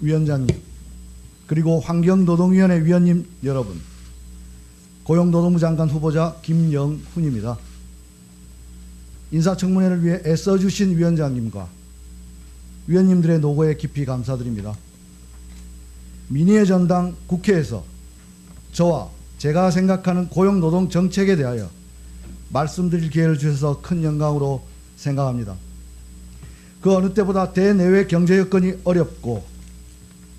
위원장님, 그리고 환경노동위원회 위원님 여러분, 고용노동부 장관 후보자 김영훈입니다. 인사청문회를 위해 애써주신 위원장님과 위원님들의 노고에 깊이 감사드립니다. 민의의 전당 국회에서 저와 제가 생각하는 고용노동 정책에 대하여 말씀드릴 기회를 주셔서 큰 영광으로 생각합니다. 그 어느 때보다 대내외 경제 여건이 어렵고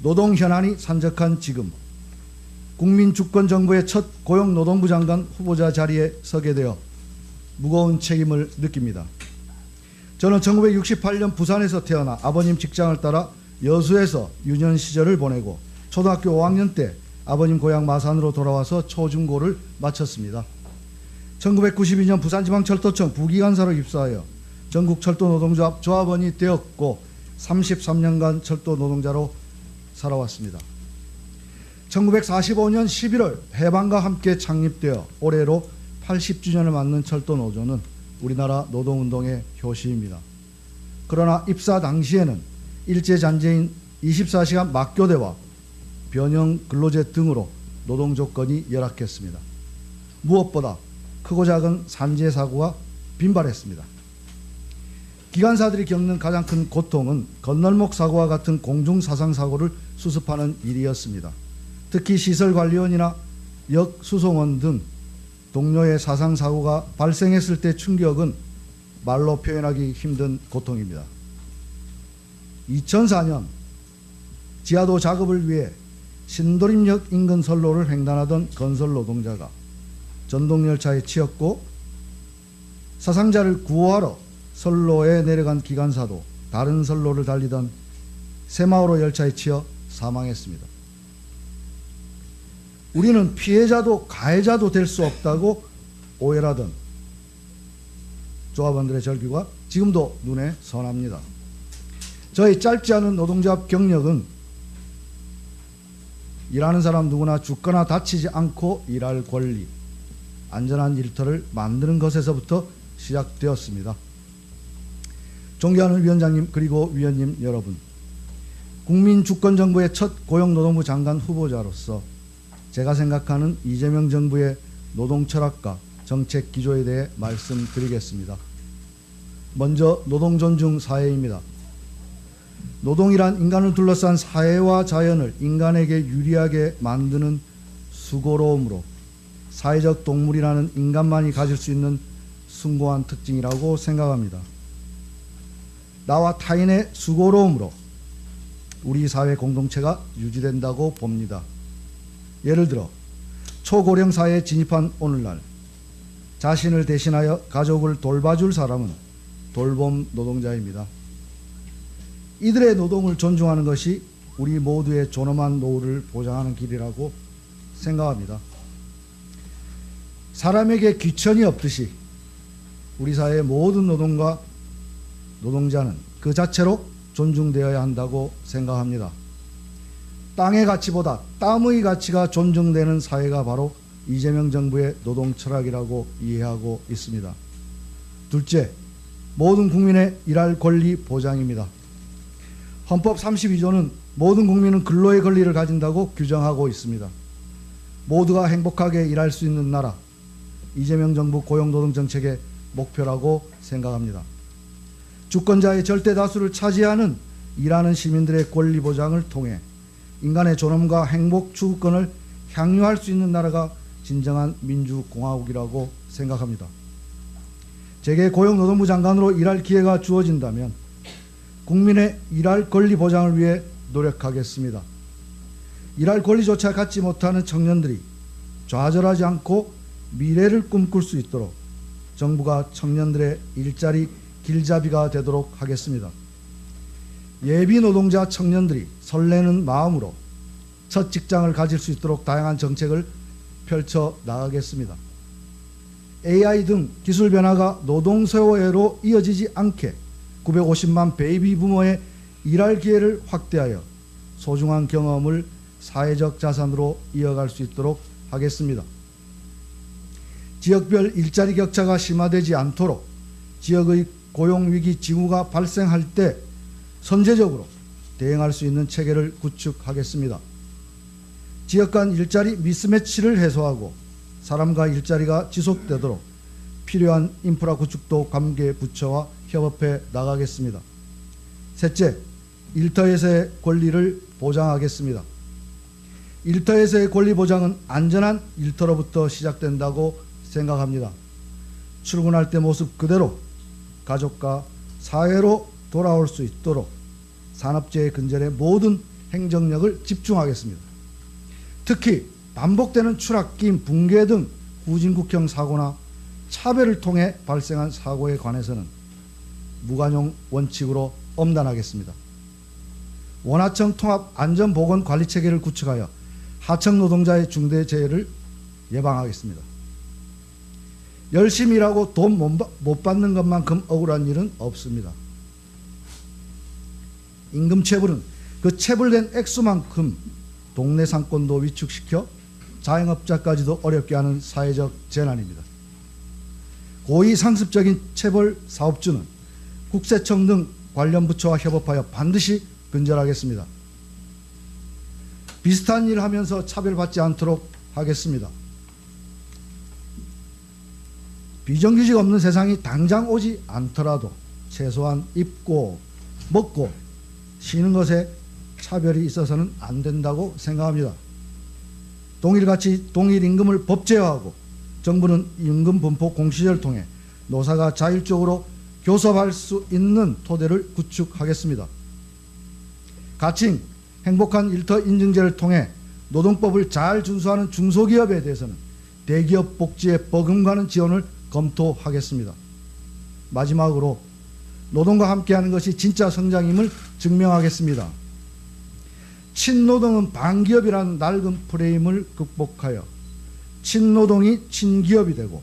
노동 현안이 산적한 지금 국민주권정부의 첫 고용노동부 장관 후보자 자리에 서게 되어 무거운 책임을 느낍니다. 저는 1968년 부산에서 태어나 아버님 직장을 따라 여수에서 유년 시절을 보내고 초등학교 5학년 때 아버님 고향 마산으로 돌아와서 초중고를 마쳤습니다. 1992년 부산지방철도청 부기관사로 입사하여 전국철도노동조합 조합원이 되었고 33년간 철도노동자로 살아왔습니다. 1945년 11월 해방과 함께 창립되어 올해로 80주년을 맞는 철도노조는 우리나라 노동운동의 효시입니다. 그러나 입사 당시에는 일제잔재인 24시간 막교대와 변형 근로제 등으로 노동조건이 열악했습니다. 무엇보다 크고 작은 산재 사고가 빈발했습니다. 기관사들이 겪는 가장 큰 고통은 건널목 사고와 같은 공중사상 사고를 수습하는 일이었습니다. 특히 시설관리원이나 역수송원 등 동료의 사상 사고가 발생했을 때 충격은 말로 표현하기 힘든 고통입니다. 2004년 지하도 작업을 위해 신도림역 인근 선로를 횡단하던 건설 노동자가 전동열차에 치였고 사상자를 구호하러 선로에 내려간 기관사도 다른 선로를 달리던 새마을호 열차에 치여 사망했습니다. 우리는 피해자도 가해자도 될 수 없다고 오해하던 조합원들의 절규가 지금도 눈에 선합니다. 저희 짧지 않은 노동조합 경력은 일하는 사람 누구나 죽거나 다치지 않고 일할 권리, 안전한 일터를 만드는 것에서부터 시작되었습니다. 존경하는 위원장님 그리고 위원님 여러분, 국민주권정부의 첫 고용노동부 장관 후보자로서 제가 생각하는 이재명 정부의 노동철학과 정책 기조에 대해 말씀드리겠습니다. 먼저 노동존중 사회입니다. 노동이란 인간을 둘러싼 사회와 자연을 인간에게 유리하게 만드는 수고로움으로 사회적 동물이라는 인간만이 가질 수 있는 숭고한 특징이라고 생각합니다. 나와 타인의 수고로움으로 우리 사회 공동체가 유지된다고 봅니다. 예를 들어 초고령 사회에 진입한 오늘날 자신을 대신하여 가족을 돌봐줄 사람은 돌봄 노동자입니다. 이들의 노동을 존중하는 것이 우리 모두의 존엄한 노후를 보장하는 길이라고 생각합니다. 사람에게 귀천이 없듯이 우리 사회의 모든 노동자는 그 자체로 존중되어야 한다고 생각합니다. 땅의 가치보다 땀의 가치가 존중되는 사회가 바로 이재명 정부의 노동 철학이라고 이해하고 있습니다. 둘째, 모든 국민의 일할 권리 보장입니다. 헌법 32조는 모든 국민은 근로의 권리를 가진다고 규정하고 있습니다. 모두가 행복하게 일할 수 있는 나라, 이재명 정부 고용노동 정책의 목표라고 생각합니다. 주권자의 절대 다수를 차지하는 일하는 시민들의 권리 보장을 통해 인간의 존엄과 행복 추구권을 향유할 수 있는 나라가 진정한 민주공화국이라고 생각합니다. 제게 고용노동부 장관으로 일할 기회가 주어진다면 국민의 일할 권리 보장을 위해 노력하겠습니다. 일할 권리조차 갖지 못하는 청년들이 좌절하지 않고 미래를 꿈꿀 수 있도록 정부가 청년들의 일자리 길잡이가 되도록 하겠습니다. 예비 노동자 청년들이 설레는 마음으로 첫 직장을 가질 수 있도록 다양한 정책을 펼쳐 나가겠습니다. AI 등 기술 변화가 노동 세월로 이어지지 않게 950만 베이비 부머의 일할 기회를 확대하여 소중한 경험을 사회적 자산으로 이어갈 수 있도록 하겠습니다. 지역별 일자리 격차가 심화되지 않도록 지역의 고용위기 징후가 발생할 때 선제적으로 대응할 수 있는 체계를 구축하겠습니다. 지역 간 일자리 미스매치를 해소하고 사람과 일자리가 지속되도록 필요한 인프라 구축도 관계 부처와 협업해 나가겠습니다. 셋째, 일터에서의 권리를 보장하겠습니다. 일터에서의 권리 보장은 안전한 일터로부터 시작된다고 생각합니다. 출근할 때 모습 그대로 가족과 사회로 돌아올 수 있도록 산업재해 근절에 모든 행정력을 집중하겠습니다. 특히 반복되는 추락김, 붕괴 등 후진국형 사고나 차별을 통해 발생한 사고에 관해서는 무관용 원칙으로 엄단하겠습니다. 원하청 통합 안전보건관리체계를 구축하여 하청 노동자의 중대재해를 예방하겠습니다. 열심히 일하고 돈 못 받는 것만큼 억울한 일은 없습니다. 임금체불은 그 체불된 액수만큼 동네 상권도 위축시켜 자영업자까지도 어렵게 하는 사회적 재난입니다. 고의 상습적인 체벌 사업주는 국세청 등 관련 부처와 협업하여 반드시 근절하겠습니다. 비슷한 일을 하면서 차별받지 않도록 하겠습니다. 비정규직 없는 세상이 당장 오지 않더라도 최소한 입고 먹고 쉬는 것에 차별이 있어서는 안 된다고 생각합니다. 동일가치 동일임금을 법제화하고 정부는 임금 분포 공시제를 통해 노사가 자율적으로 교섭할 수 있는 토대를 구축하겠습니다. 가칭 행복한 일터 인증제를 통해 노동법을 잘 준수하는 중소기업에 대해서는 대기업 복지에 버금가는 지원을 검토하겠습니다. 마지막으로 노동과 함께하는 것이 진짜 성장임을 증명하겠습니다. 친노동은 반기업이라는 낡은 프레임을 극복하여 친노동이 친기업이 되고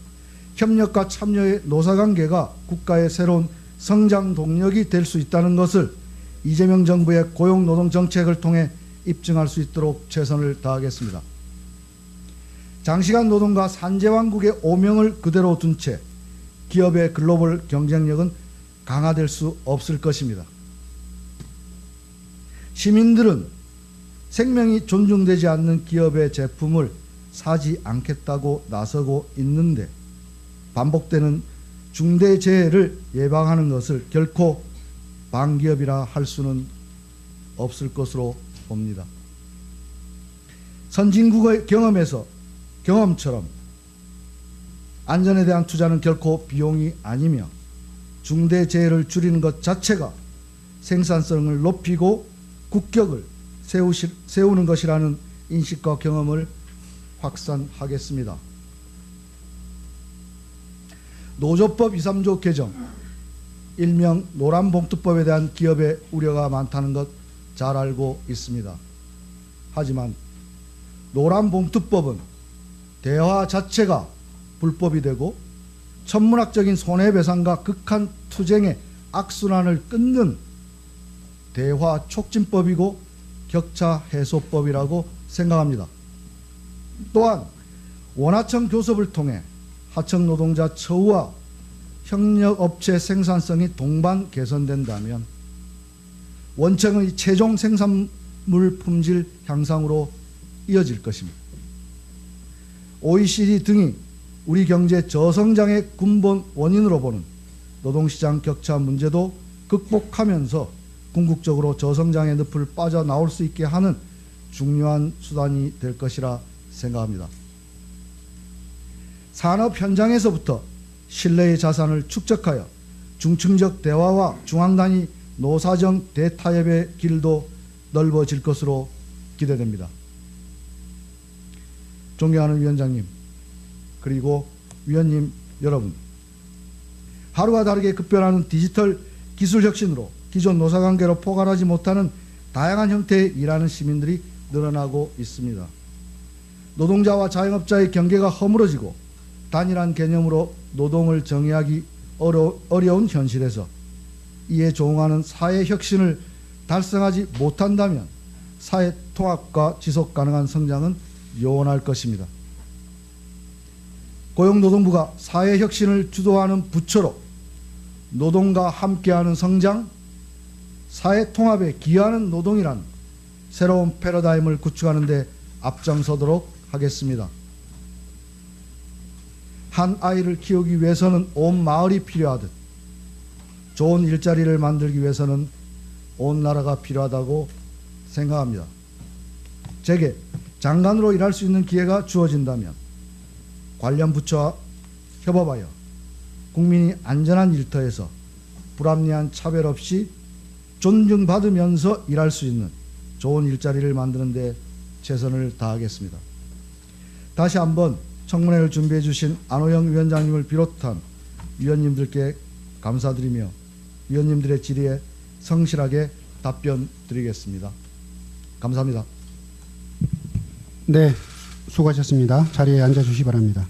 협력과 참여의 노사관계가 국가의 새로운 성장 동력이 될 수 있다는 것을 이재명 정부의 고용노동 정책을 통해 입증할 수 있도록 최선을 다하겠습니다. 장시간 노동과 산재왕국의 오명을 그대로 둔 채 기업의 글로벌 경쟁력은 강화될 수 없을 것입니다. 시민들은 생명이 존중되지 않는 기업의 제품을 사지 않겠다고 나서고 있는데 반복되는 중대재해를 예방하는 것을 결코 반기업이라 할 수는 없을 것으로 봅니다. 선진국의 경험처럼 안전에 대한 투자는 결코 비용이 아니며 중대재해를 줄이는 것 자체가 생산성을 높이고 국격을 세우는 것이라는 인식과 경험을 확산하겠습니다. 노조법 2, 3조 개정, 일명 노란봉투법에 대한 기업의 우려가 많다는 것 잘 알고 있습니다. 하지만 노란봉투법은 대화 자체가 불법이 되고 천문학적인 손해배상과 극한 투쟁의 악순환을 끊는 대화 촉진법이고 격차 해소법이라고 생각합니다. 또한 원하청 교섭을 통해 하청 노동자 처우와 협력업체 생산성이 동반 개선된다면 원청의 최종 생산물 품질 향상으로 이어질 것입니다. OECD 등이 우리 경제 저성장의 근본 원인으로 보는 노동시장 격차 문제도 극복하면서 궁극적으로 저성장의 늪을 빠져나올 수 있게 하는 중요한 수단이 될 것이라 생각합니다. 산업 현장에서부터 신뢰의 자산을 축적하여 중층적 대화와 중앙단위 노사정 대타협의 길도 넓어질 것으로 기대됩니다. 존경하는 위원장님, 그리고 위원님 여러분, 하루가 다르게 급변하는 디지털 기술 혁신으로 기존 노사관계로 포괄하지 못하는 다양한 형태의 일하는 시민들이 늘어나고 있습니다. 노동자와 자영업자의 경계가 허물어지고 단일한 개념으로 노동을 정의하기 어려운 현실에서 이에 조응하는 사회 혁신을 달성하지 못한다면 사회 통합과 지속 가능한 성장은 요원할 것입니다. 고용노동부가 사회 혁신을 주도하는 부처로 노동과 함께하는 성장, 사회 통합에 기여하는 노동이란 새로운 패러다임을 구축하는 데 앞장서도록 하겠습니다. 한 아이를 키우기 위해서는 온 마을이 필요하듯 좋은 일자리를 만들기 위해서는 온 나라가 필요하다고 생각합니다. 제게 장관으로 일할 수 있는 기회가 주어진다면 관련 부처와 협업하여 국민이 안전한 일터에서 불합리한 차별 없이 존중받으면서 일할 수 있는 좋은 일자리를 만드는 데 최선을 다하겠습니다. 다시 한번 청문회를 준비해 주신 안호영 위원장님을 비롯한 위원님들께 감사드리며 위원님들의 질의에 성실하게 답변 드리겠습니다. 감사합니다. 네, 수고하셨습니다. 자리에 앉아 주시기 바랍니다.